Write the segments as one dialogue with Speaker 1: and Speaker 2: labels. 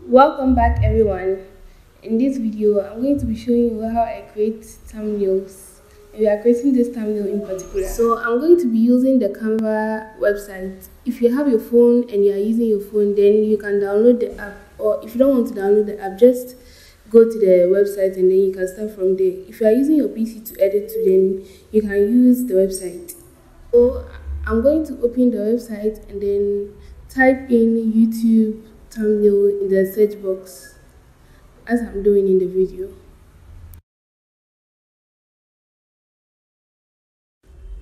Speaker 1: Welcome back everyone. In this video, I'm going to be showing you how I create thumbnails. And we are creating this thumbnail in particular. So I'm going to be using the Canva website. If you have your phone and you are using your phone, then you can download the app. Or if you don't want to download the app, just go to the website and then you can start from there. If you are using your PC to edit to, then you can use the website. So I'm going to open the website and then type in YouTube thumbnail in the search box as I'm doing in the video.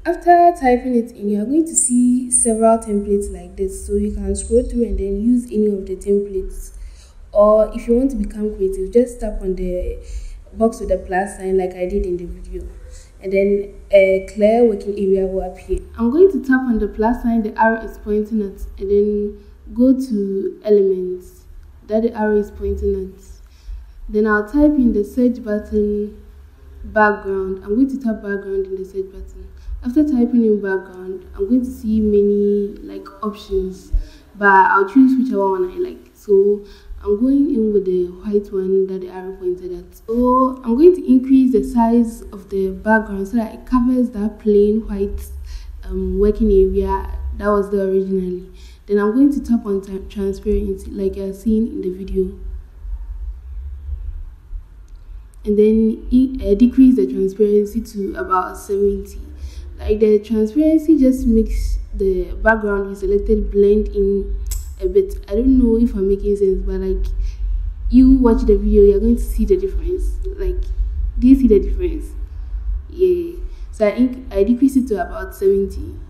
Speaker 1: After typing it in, you're going to see several templates like this, so you can scroll through and then use any of the templates. Or if you want to become creative, just tap on the box with the plus sign like I did in the video, and then a clear working area will appear. I'm going to tap on the plus sign the arrow is pointing at, and then go to elements that the arrow is pointing at. Then I'll type in the search button background. I'm going to tap background in the search button. After typing in background, I'm going to see many options, but I'll choose whichever one I like. So I'm going in with the white one that the arrow pointed at. So I'm going to increase the size of the background so that it covers that plain white working area that was there originally. Then I'm going to tap on transparency like you're seeing in the video, and then decrease the transparency to about 70. Like the transparency just makes the background you selected blend in a bit. I don't know if I'm making sense, but you watch the video, you're going to see the difference. Do you see the difference? Yeah. So I decrease it to about 70.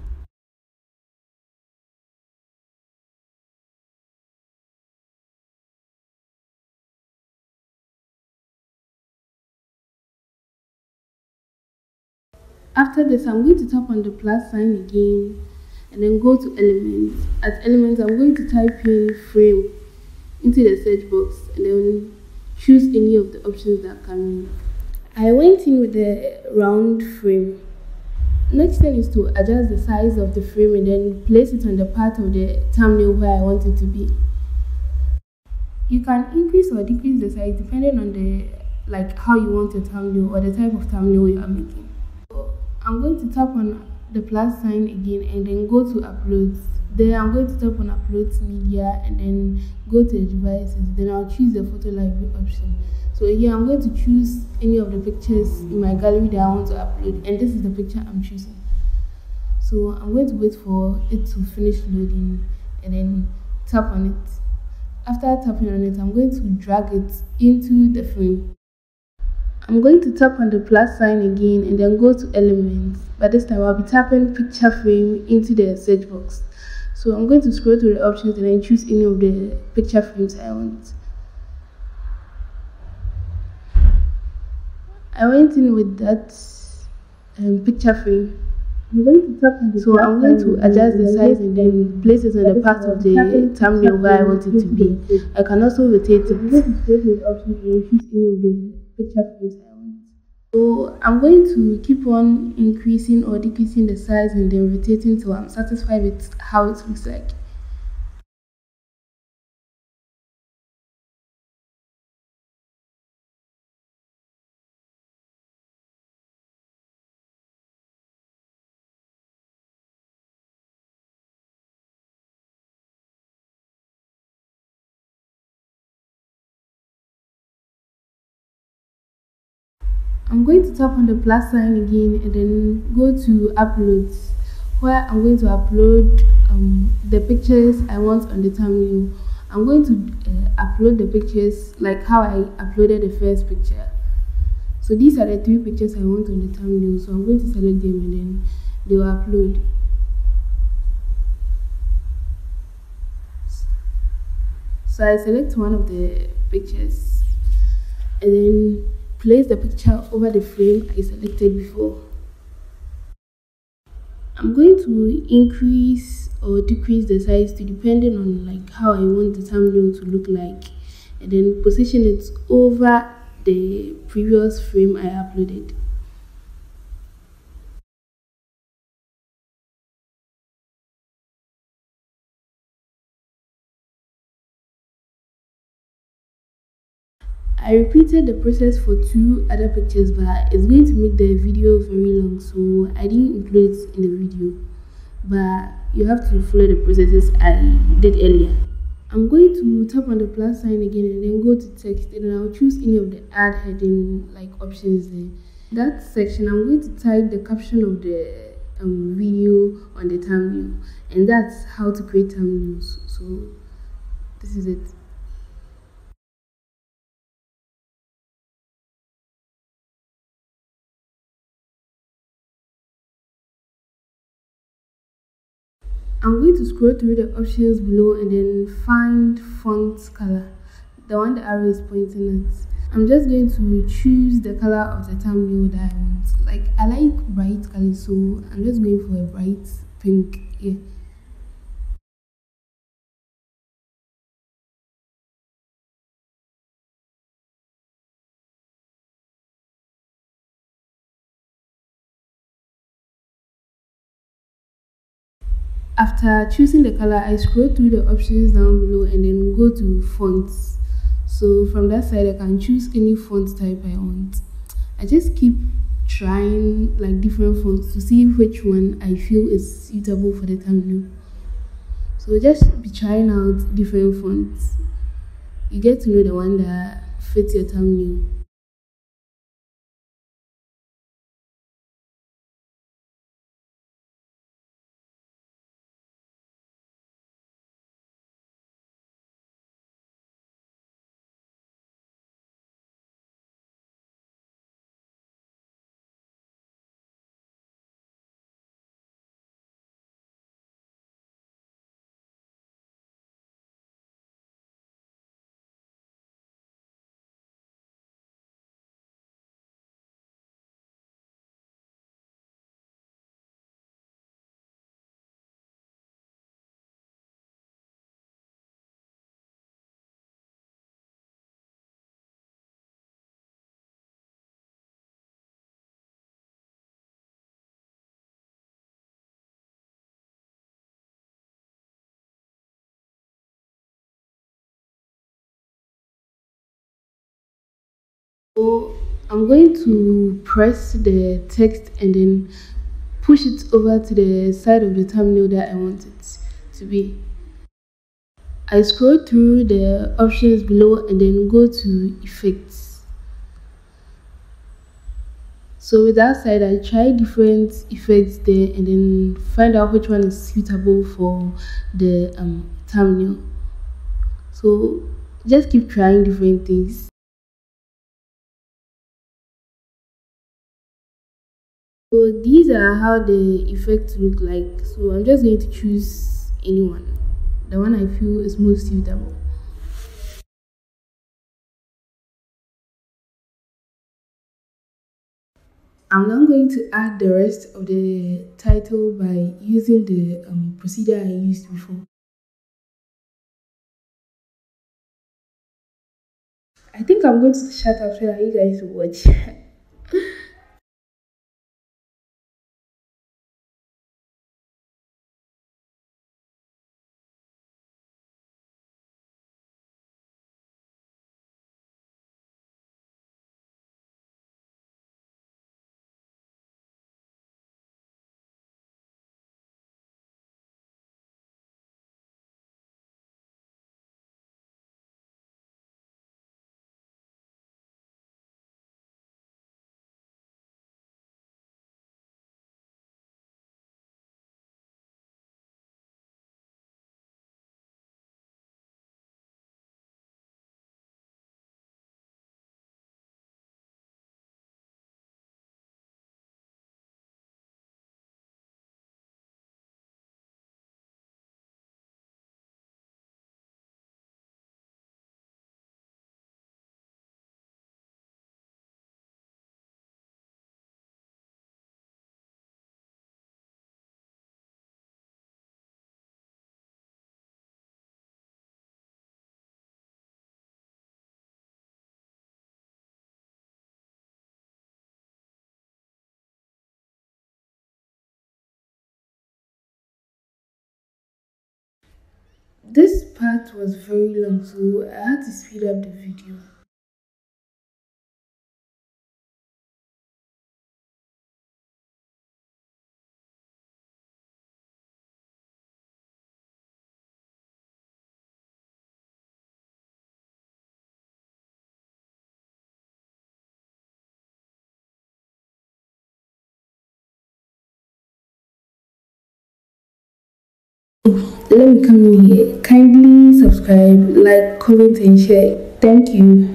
Speaker 1: After this, I'm going to tap on the plus sign again and then go to elements. At elements, I'm going to type in frame into the search box and then choose any of the options that come in. I went in with the round frame. Next thing is to adjust the size of the frame and then place it on the part of the thumbnail where I want it to be. You can increase or decrease the size depending on the how you want your thumbnail or the type of thumbnail you are making. I'm going to tap on the plus sign again and then go to uploads. Then I'm going to tap on uploads media and then go to the devices. Then I'll choose the photo library option. So here I'm going to choose any of the pictures in my gallery that I want to upload, and this is the picture I'm choosing. So I'm going to wait for it to finish loading and then tap on it. After tapping on it, I'm going to drag it into the frame. I'm going to tap on the plus sign again and then go to elements, but this time I'll be tapping picture frame into the search box. So I'm going to scroll through the options and then choose any of the picture frames I want. I went in with that picture frame. I'm going to adjust the size and then place it on the part of the thumbnail where I want it to be. I can also rotate it. I'm going to choose any of the picture frames I want. So I'm going to keep on increasing or decreasing the size and then rotating till I'm satisfied with how it looks like. I'm going to tap on the plus sign again and then go to uploads, where I'm going to upload the pictures I want on the thumbnail. I'm going to upload the pictures like how I uploaded the first picture. So these are the 3 pictures I want on the thumbnail. So I'm going to select them and then they will upload. So I select one of the pictures and then place the picture over the frame I selected before. I'm going to increase or decrease the size to depending on how I want the thumbnail to look like, and then position it over the previous frame I uploaded. I repeated the process for two other pictures, but it's going to make the video very long, so I didn't include it in the video. But you have to follow the processes I did earlier. I'm going to tap on the plus sign again and then go to text, and then I'll choose any of the add heading like options there. That section, I'm going to type the caption of the video on the thumbnail, and that's how to create thumbnails. So this is it. I'm going to scroll through the options below and then find font color, the one the arrow is pointing at. I'm just going to choose the color of the thumbnail that I want. Like I like bright colors, so I'm just going for a bright pink here. After choosing the color, I scroll through the options down below and then go to fonts. So from that side, I can choose any font type I want. I just keep trying like different fonts to see which one I feel is suitable for the thumbnail. So just be trying out different fonts. You get to know the one that fits your thumbnail. So I'm going to press the text and then push it over to the side of the thumbnail that I want it to be. I scroll through the options below and then go to effects. So with that side, I try different effects there and then find out which one is suitable for the thumbnail. So just keep trying different things. So these are how the effects look like. So I'm just going to choose anyone, the one I feel is most suitable. I'm now going to add the rest of the title by using the procedure I used before. I think I'm going to shut up so that you guys will watch. This part was very long, so I had to speed up the video. Let me come in here. Kindly subscribe, like, comment, and share. Thank you.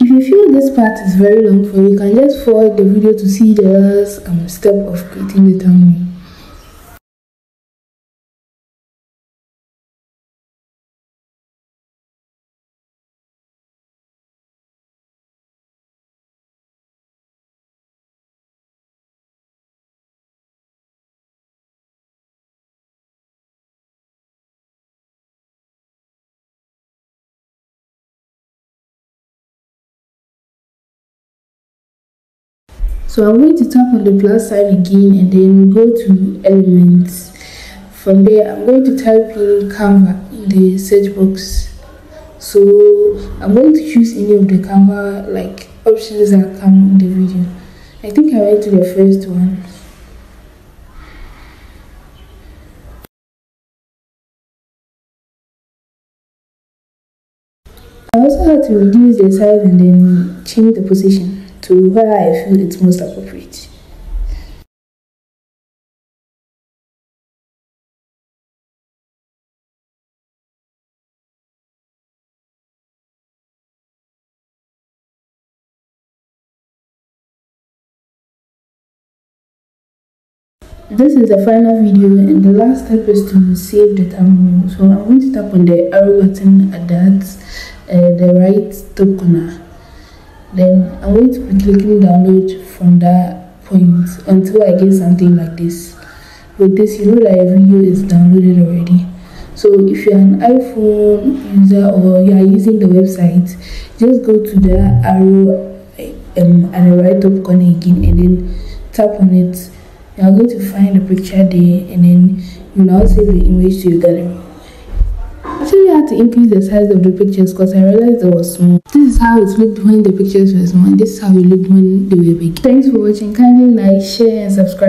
Speaker 1: If you feel this part is very long for you, you can just forward the video to see the last step of creating the thumbnail. So I'm going to tap on the plus sign again and then go to elements. From there, I'm going to type in Canva in the search box. So I'm going to choose any of the Canva options that come in the video. I think I went to the first one. I also had to reduce the size and then change the position to where I feel it's most appropriate. This is the final video and the last step is to save the thumbnail. So I'm going to tap on the arrow button at the right top corner. Then I'm going to be clicking download from that point until I get something like this. With this, you know that a video is downloaded already. So if you're an iPhone user or you are using the website, just go to the arrow at the right top corner again and then tap on it. You are going to find the picture there and then you now save the image to your gallery. Actually, I had to increase the size of the pictures because I realized it was small. This is how it looked when the pictures were small, and this is how it looked when they were big. Thanks for watching. Kindly like, share, and subscribe.